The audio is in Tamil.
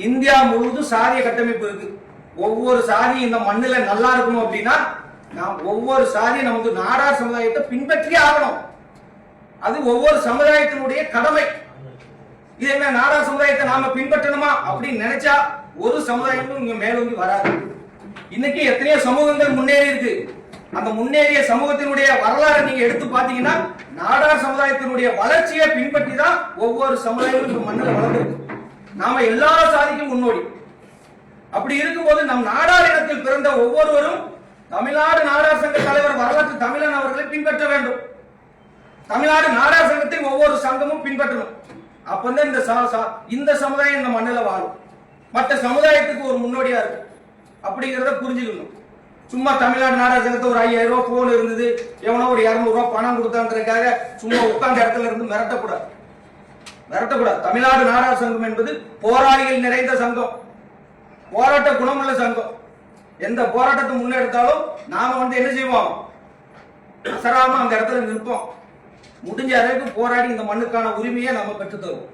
இந்தியா முழுவதும் சாதிய கட்டமைப்பு இருக்கு. ஒவ்வொரு சாதி இந்த மண்ணுல நல்லா இருக்கணும் அப்படின்னா நாம் ஒவ்வொரு சாதியும் நமக்கு நாடார் சமுதாயத்தை பின்பற்றியே ஆகணும். அது ஒவ்வொரு சமுதாயத்தினுடைய கடமை. இது என்ன நாடார் சமுதாயத்தை நாம பின்பற்றணுமா அப்படின்னு நினைச்சா ஒரு சமுதாயமும் இங்க மேலோங்கி வராது. இன்னைக்கு எத்தனையோ சமூகங்கள் முன்னேறி இருக்கு. அந்த முன்னேறிய சமூகத்தினுடைய வரலாறு நீங்க எடுத்து பாத்தீங்கன்னா நாடார் சமுதாயத்தினுடைய வளர்ச்சியை பின்பற்றி தான் ஒவ்வொரு சமுதாயமும் இந்த மண்ணில் வளர்ந்துருக்கு. நாம எல்லா சாதிக்கும் முன்னோடி. அப்படி இருக்கும்போது நம் நாடார் இனத்தில் பிறந்த ஒவ்வொருவரும் தமிழ்நாடு நாடார் சங்க தலைவர் வரலாற்று தமிழன் அவர்களை பின்பற்ற வேண்டும். தமிழ்நாடு நாடார் சங்கத்தை ஒவ்வொரு சங்கமும் பின்பற்றணும். அப்பதான் இந்த சமுதாயம் இந்த மண்ணில் வாழும். மற்ற சமுதாயத்துக்கு ஒரு முன்னோடியா இருக்கு அப்படிங்கிறத புரிஞ்சுக்கணும். சும்மா தமிழ்நாடு நாடார் சங்கத்தை ஒரு 5000 ரூபாய் போன் இருந்தது, எவனோ ஒரு 200 ரூபாய் பணம் கொடுத்தான்றதுக்காக சும்மா உட்கார்ந்த இடத்துல இருந்து மிரட்டக்கூடாது. தமிழ்நாடு நாடார் சங்கம் என்பது போராளிகள் நிறைந்த சங்கம், போராட்ட குணமுள்ள சங்கம். எந்த போராட்டத்தை முன்னெடுத்தாலும் நாம என்ன செய்வோம், அசராம அந்த இடத்துல நிற்போம். முடிஞ்ச அளவுக்கு போராடி இந்த மண்ணுக்கான உரிமையை நம்ம பெற்றுத் தருவோம்.